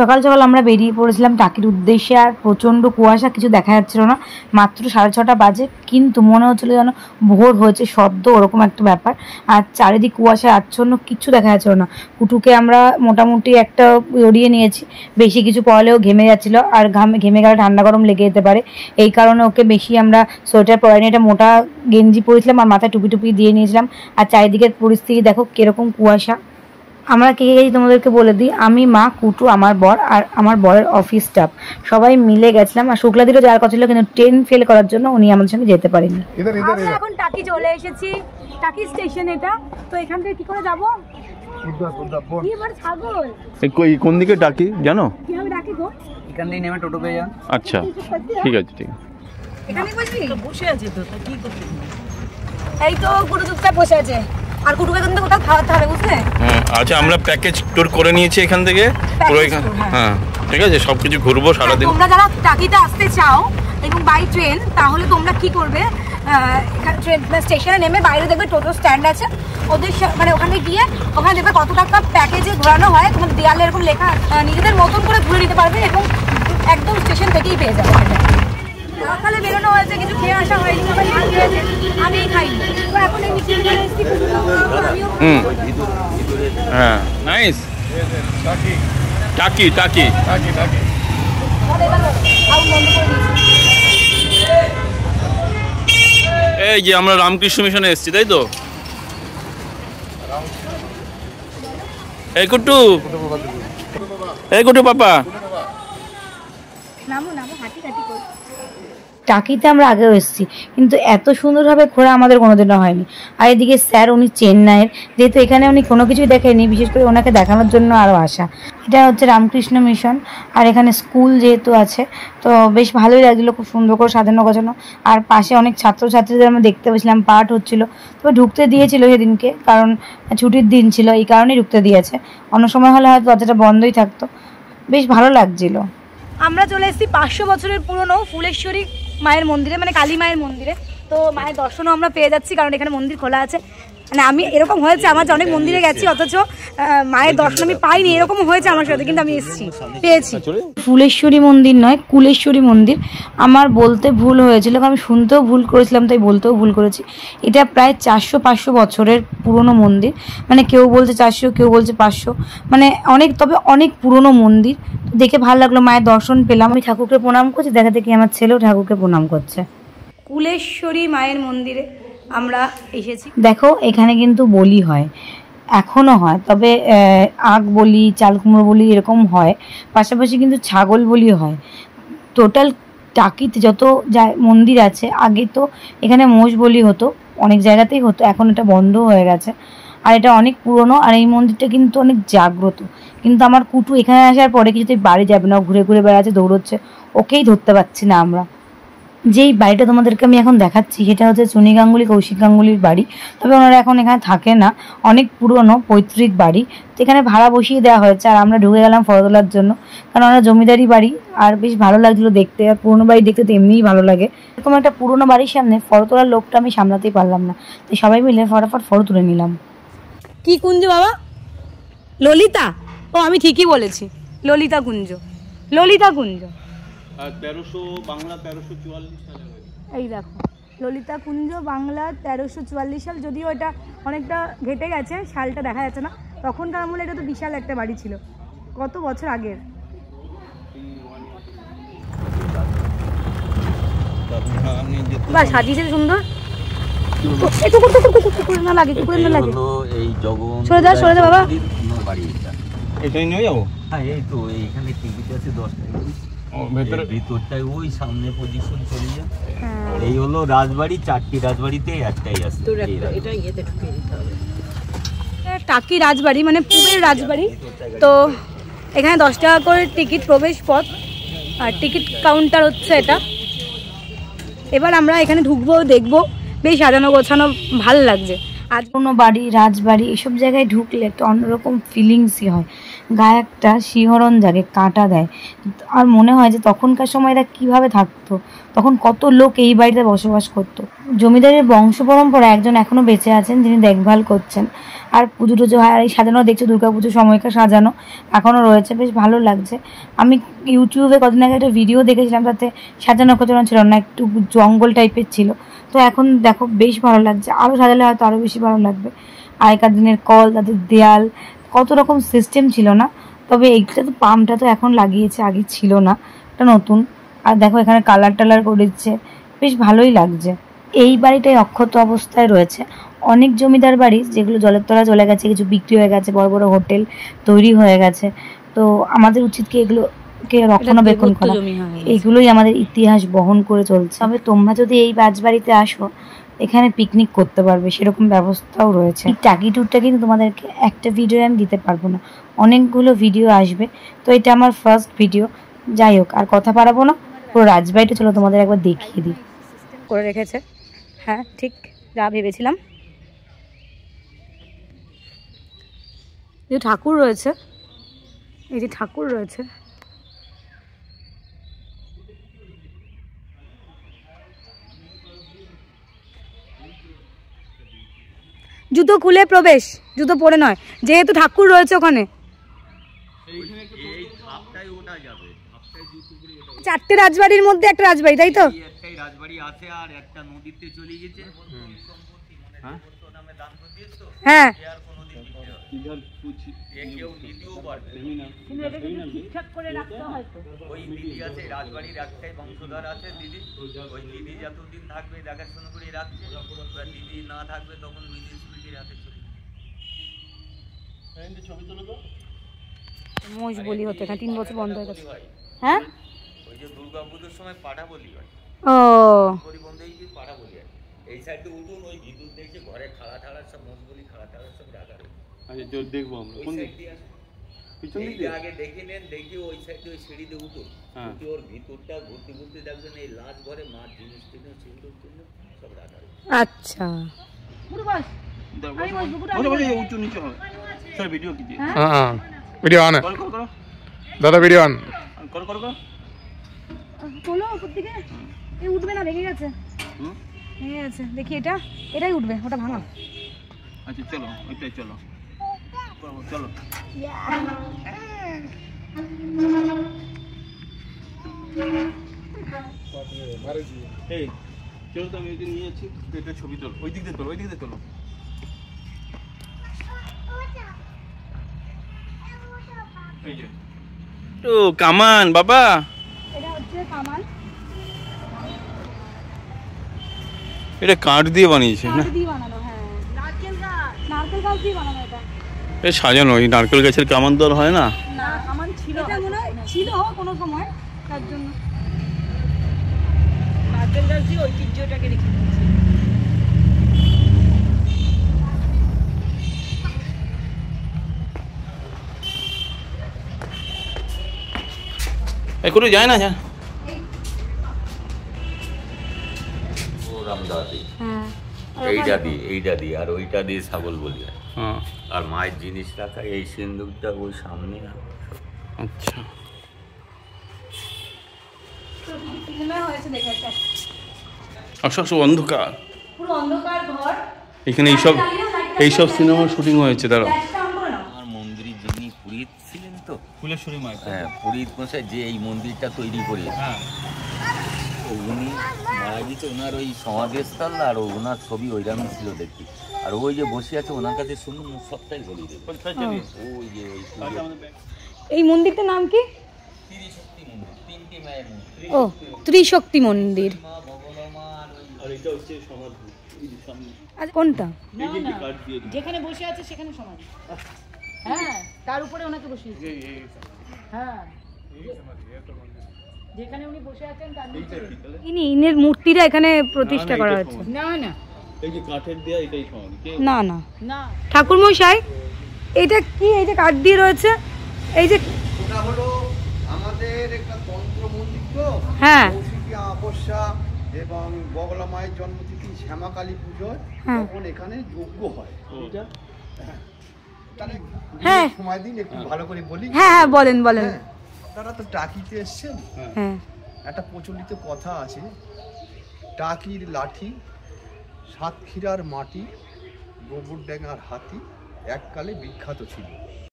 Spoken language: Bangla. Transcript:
সকাল সকাল আমরা বেরিয়ে পড়েছিলাম টাকির উদ্দেশ্যে। আর প্রচণ্ড কুয়াশা, কিছু দেখা যাচ্ছিল না। মাত্র 6:30 বাজে, কিন্তু মনে হচ্ছিল যেন ভোর হয়েছে, সদ্য ওরকম একটা ব্যাপার। আর চারিদিক কুয়াশায় আচ্ছন্ন, কিচ্ছু দেখা যাচ্ছিল না। কুটুকে আমরা মোটামুটি একটা জড়িয়ে নিয়েছি, বেশি কিছু পরলেও ঘেমে যাচ্ছিল। আর ঘেমে গেলে ঠান্ডা গরম লেগে যেতে পারে, এই কারণে ওকে বেশি আমরা সোয়েটার পরাইনি। এটা মোটা গেঞ্জি পরেছিলাম আর মাথায় টুপি টুপি দিয়ে নিয়েছিলাম। আর চারিদিকের পরিস্থিতি দেখো কিরকম কুয়াশা। আমরা কে গেছি তোমাদেরকে বলে দিই, আমি, মা, কুটু, আমার বর আর আমার বরের অফিস স্টাফ সবাই মিলে গেছিলাম। আর শুক্লাদিরও যাওয়ার কথা ছিল, কিন্তু ট্রেন ফেল করার জন্য উনি আমাদের সঙ্গে যেতে পারেনি। আমরা এখন টাকি চলে এসেছি, টাকি স্টেশন এটা। তো এখান থেকে কি করে যাবো? কোন দিকে টাকি জানো? কিভাবে ডাকি গো? এখান থেকে নেমে টোটো পেয়ে যান। আচ্ছা ঠিক আছে, ঠিক আছে। এখানে বসে আছে তো, তা কি করতে? এই তো কুটু চুপচাপ বসে আছে। আর কুটুকে কিন্তু কোথাও খাওয়াতে হবে, বুঝলে? হ্যাঁ আচ্ছা, আমরা প্যাকেজ ট্যুর করে নিয়েছি এখান থেকে পুরো। হ্যাঁ ঠিক আছে, সবকিছু ঘুরবো সারাদিন। তোমরা যারা টাকিতে আসতে চাও এবং বাই ট্রেন, তাহলে তোমরা কি করবে, ট্রেন স্টেশনে নেমে বাইরে দেখবে টোটো স্ট্যান্ড আছে, ওদের মানে ওখানে গিয়ে ওখানে দেখবে কত টাকা প্যাকেজে ঘোরানো হয়। তোমার দেয়ালে এরকম লেখা, নিজেদের মতন করে ঘুরে নিতে পারবে এবং একদম স্টেশন থেকেই পেয়ে যাবে। সকালে বেরোনো হয়েছে, কিছু খেয়ে আসা হয়নি, সবাই ভাত খেয়েছে, আমি খাইনি। তো এখন এই মিষ্টি হ্যাঁ নাইস। টাকি টাকি এই যে আমরা রামকৃষ্ণ মিশনে এসেছি, তাই তো? এই কুটু, এই কুটু পাপা, নামো নামো, হাঁটি হাঁটি করি। টাকিতে আমরা আগেও এসেছি, কিন্তু এত সুন্দরভাবে ঘোরা আমাদের কোনোদিনও হয়নি। আর এদিকে স্যার, উনি চেন্নাইয়ের, যেহেতু এখানে উনি কোনো কিছুই দেখেনি, বিশেষ করে ওনাকে দেখানোর জন্য আরও আসা। এটা হচ্ছে রামকৃষ্ণ মিশন। আর এখানে স্কুল যেহেতু আছে, তো বেশ ভালোই লাগছিলো, খুব সুন্দর করে সাজানো গোছানো। আর পাশে অনেক ছাত্রছাত্রীদের আমরা দেখতে পেয়েছিলাম, পাঠ হচ্ছিল। তবে ঢুকতে দিয়েছিল সেদিনকে, কারণ ছুটির দিন ছিল, এই কারণেই ঢুকতে দিয়েছে। অন্য সময় হলে হয়তো দরজাটা বন্ধই থাকতো। বেশ ভালো লাগছিল। আমরা চলে এসেছি 500 বছরের পুরনো ফুলেশ্বরী মায়ের মন্দিরে, মানে কালী মায়ের মন্দিরে। তো মায়ের দর্শনও আমরা পেয়ে যাচ্ছি, কারণ এখানে মন্দির খোলা আছে। মানে আমি এরকম হয়েছে, আমার যে অনেক মন্দিরে গেছি অথচ মায়ের দর্শন আমি পাইনি, এরকম হয়েছে আমার সাথে, কিন্তু আমি এসেছি, পেয়েছি। ফুলেশ্বরী মন্দির নয়, কুলেশ্বরী মন্দির। আমার বলতে ভুল হয়েছিল, আমি শুনতেও ভুল করেছিলাম, তাই বলতেও ভুল করেছি। এটা প্রায় 400-500 বছরের পুরনো মন্দির। মানে কেউ বলছে 400, কেউ বলছে 500, মানে অনেক, তবে অনেক পুরনো মন্দির। দেখে ভালো লাগলো, মায়ের দর্শন পেলাম। আমি ঠাকুরকে প্রণাম করছি, দেখা দেখি আমার ছেলেও ঠাকুরকে প্রণাম করছে। কুলেশ্বরী মায়ের মন্দিরে আমরা এসেছি। দেখো এখানে কিন্তু বলি হয়, এখনও হয়, তবে আখ বলি, চাল কুমড়ো বলি এরকম হয়, পাশাপাশি কিন্তু ছাগল বলি হয়। টোটাল টাকিতে যত মন্দির আছে, আগে তো এখানে মোষ বলি হতো, অনেক জায়গাতেই হতো, এখন এটা বন্ধ হয়ে গেছে। আর এটা অনেক পুরনো, আর এই মন্দিরটা কিন্তু অনেক জাগ্রত। কিন্তু আমার কুটু এখানে আসার পরে কিছুতেই বাড়ি যাবে না, ঘুরে ঘুরে বেড়াচ্ছে, দৌড়চ্ছে, ওকেই ধরতে পারছি না আমরা। যেই বাড়িটা তোমাদেরকে আমি এখন দেখাচ্ছি, সেটা হচ্ছে চুনি গাঙ্গুলি, কৌশিক গাঙ্গুলির বাড়ি। তবে ওনারা এখন এখানে থাকে না, অনেক পুরনো পৈতৃক বাড়ি, তো এখানে ভাড়া বসিয়ে দেওয়া হয়েছে। আর আমরা ঢুকে গেলাম ফটো তোলার জন্য, কারণ ওনারা জমিদারি বাড়ি, আর বেশ ভালো লাগছিলো দেখতে। আর পুরোনো বাড়ি দেখতে তো এমনিই ভালো লাগে। এরকম একটা পুরোনো বাড়ির সামনে ফটো তোলার লোকটা আমি সামলাতেই পারলাম না, তাই সবাই মিলে ফটাফট ফটো তুলে নিলাম। কি কুঞ্জ বাবা? ললিতা? ও আমি ঠিকই বলেছি, ললিতা কুঞ্জ, ললিতা কুঞ্জ। 1300 বাংলা 1344 সালে। এই দেখো ললিতা কুঞ্জ, বাংলা 1344 সাল। যদিও এটা অনেকটা ঘেটে গেছে, সালটা দেখা যাচ্ছে না। তখনকার আমলে এটা তো বিশাল একটা বাড়ি ছিল, কত বছর আগের। বাহ, সাজিয়েছে সুন্দর। না লাগে, না লাগে, সরে যা, সরে যা বাবা। এটাই নিয়ে যাবো। হ্যাঁ এই তো এইখানে টিকিট আছে 10 টাকা। ভিতরটায় ওই সামনে পজিশন চলে যায়। এই হলো রাজবাড়ি, 4টি রাজবাড়িতে একটাই আছে। টাকি রাজবাড়ি মানে পূবের রাজবাড়ি। তো এখানে 10 টাকা করে টিকিট, প্রবেশ পথ, আর টিকিট কাউন্টার হচ্ছে এটা। এবার আমরা এখানে ঢুকবো, দেখবো, বেশ সাজানো গোছানো, ভালো লাগছে। আজ কোনো বাড়ি, রাজবাড়ি এসব জায়গায় ঢুকলে একটা অন্যরকম ফিলিংসই হয়। গায়ে একটা শিহরণ জাগে, কাঁটা দেয়। আর মনে হয় যে তখনকার সময় এরা কীভাবে থাকতো, তখন কত লোক এই বাড়িতে বসবাস করতো। জমিদারের বংশ পরম্পরা একজন এখনও বেঁচে আছেন, যিনি দেখভাল করছেন। আর পুজো টুজো হয়, আর এই সাজানো দেখছো দুর্গাপুজোর সময়কার সাজানো এখনও রয়েছে, বেশ ভালো লাগছে। আমি ইউটিউবে কদিন আগে একটা ভিডিও দেখেছিলাম, তাতে সাজানো খোঁজানো ছিল না, একটু জঙ্গল টাইপের ছিল। তো এখন দেখো বেশ ভালো লাগছে, আরও সাজালে হয়তো আরও বেশি ভালো লাগবে। আগেকার দিনের কল, তাদের দেয়াল, কত রকম সিস্টেম ছিল না। তবে এইটা তো পাম্পটা তো এখন লাগিয়েছে, আগে ছিল না, এটা নতুন। আর দেখো এখানে কালার টালার করেছে, বেশ ভালোই লাগছে। এই বাড়িটাই অক্ষত অবস্থায় রয়েছে। অনেক জমিদার বাড়ি যেগুলো জলের তলায় চলে গেছে, কিছু বিক্রি হয়ে গেছে, বড় বড় হোটেল তৈরি হয়ে গেছে। তো আমাদের উচিত কি এগুলোকে রক্ষণাবেক্ষণ করা, এগুলোই আমাদের ইতিহাস বহন করে চলছে। তবে তোমরা যদি এই রাজবাড়িতে আসো, এখানে পিকনিক করতে পারবে, সেরকম ব্যবস্থাও রয়েছে। এই টাকি ট্যুরটা কিন্তু তোমাদেরকে একটা ভিডিও আমি দিতে পারবো না, অনেকগুলো ভিডিও আসবে। তো এটা আমার ফার্স্ট ভিডিও, যাই হোক আর কথা পারাবো না, পুরো রাজবাড়িটা চলো তোমাদের একবার দেখিয়ে দিই। করে রেখেছে, হ্যাঁ ঠিক যা ভেবেছিলাম। এই ঠাকুর রয়েছে, এই যে ঠাকুর রয়েছে, জুতো খুলে প্রবেশ, জুতো পরে নয়, যেহেতু ঠাকুর রয়েছে ওখানে। 4টে রাজবাড়ির মধ্যে একটা রাজবাড়ি, তাই তো? একটাই রাজবাড়ি আছে আর একটা নদীতে চলে গেছে। হ্যাঁ ঠিকঠাক করে রাখতে হয় তো। ওই দিদি আছে, রাজবাড়ির একটাই বংশধর আছে দিদি, ওই দিদি যতদিন থাকবে দেখাশোনা করে রাখছে। দিদি না থাকবে তখন মিউনিসিপ্যালিটির হাতে চলে যাবে। মোষ বলি হতে না, 3 বছর বন্ধ হয়ে গেছে। হ্যাঁ ওই যে দুর্গাপুজোর সময় পাঠা বলি হয়, ও পরিবন্ধ এই যে পাঠা বলি হয়। এই সাইডে উঠুন, ওই ভিতর দেখে ঘরে খাড়া ঠাড়া সব মোষ বলি খাড়া ঠাড়া সব রাখা রয়েছে। আচ্ছা চল দেখবো আমরা কোন দিক পিছন দিক দিয়ে আগে দেখে নেন, দেখি ওই সাইডে ওই সিঁড়িতে উঠুন, উঠে ওর ভিতরটা ঘুরতে ঘুরতে দেখবেন এই লাশ ঘরে মাছ জিনিস টিনিস সিঁদুর টিন্দুর সব রাখা রয়েছে। আচ্ছা উঁচু নিচে হয় স্যার। ভিডিও কি দিয়ে? हाँ वीडियो ऑन है কল কর করো दादा वीडियो ऑन কর কর কর। তোলো উপর দিকে, এই উঠবে না, ভেঙে গেছে, ভেঙে গেছে। দেখি এটাই উঠবে, ওটা ভাঙা। আচ্ছা চলো ওইটাই চলো চলো। এই চলো তো, আমি ওইটা নিয়ে যাচ্ছি, এটা ছবি তোলো, ওই দিক দিয়ে তোলো, ওই দিক দিয়ে তোলো। এই যে তো কামান বাবা, এটা হচ্ছে কামান, এটা কাঠ দিয়ে বানিয়েছে না? কাঠ দিয়ে বানানো। হ্যাঁ নারকেল গাছ দিয়ে বানানো এটা। এ সাজানো, ওই নারকেল গাছের কামান তো আর হয় না। না কামান ছিল, এটা মনে হয় ছিল কোনো সময়, তার জন্য নারকেল গাছ দিয়ে ঐতিহ্যটাকে রেখে দিয়েছে। এখনো যায় না, যা হ্যাঁ এইটা দিয়ে আর ওইটা দিয়ে ছাগল বলি হয়। হ্যাঁ আর মায়ের জিনিস রাখা এই সিন্দুকটা ওই সামনে। আচ্ছা সব অন্ধকার, পুরো অন্ধকার ঘর। এখানে এইসব সিনেমার শুটিং হয়েছে। তারা আমার মন্দিরে যিনি পুরীত ছিলেন তো, ফুলেশ্বরী মায়ের। হ্যাঁ পুরীত মশাই যে এই মন্দিরটা তৈরি করেছে, হ্যাঁ উনি মারা গেছে, ওনার ওই সমাধিস্থল আর ওনার ছবি ওইরকমই ছিল দেখতে। আর ওই যে বসে আছে ওনার কাছে শুনুন, সবটাই বলি দেবে। ওই যে এই মন্দিরটার নাম কি? ত্রিশক্তি মন্দির, 3টি মায়ের মন্দির। ও ত্রিশক্তি মন্দির। মা বগলামা আর ওই আর এটা হচ্ছে সমাধি, এই যে সামনে কোনটা? এই যে কাঠ দিয়ে যেখানে বসে আছে সেখানে সমাধি। হ্যাঁ তার উপরে ওনাকে বসিয়েছে। হ্যাঁ যেখানে উনি বসে আছেন তার নিচে ইনের মূর্তিটা এখানে প্রতিষ্ঠা করা হচ্ছে। না না এই যে কাঠের দেয়া এটাই সমাধি। না না না ঠাকুর মশাই, এটা কি? এই যে কাঠ দিয়ে রয়েছে, এই যে ওটা হলো আমাদের একটা তন্ত্র মন্দির তো। হ্যাঁ কৌশিকী অমাবস্যা এবং বগলা মায়ের জন্মতিথি শ্যামাকালী পুজোয় তখন এখানে যজ্ঞ হয়। তাহলে হ্যাঁ। সময় দিন একটু ভালো করে বলি। হ্যাঁ হ্যাঁ বলেন বলেন। হ্যাঁ, তারা তো টাকিতে এসছেন। হ্যাঁ একটা প্রচলিত কথা আছে, টাকির লাঠি, সাতক্ষীরার মাটি, গোবর ডেঙ্গার হাতি এককালে বিখ্যাত ছিল।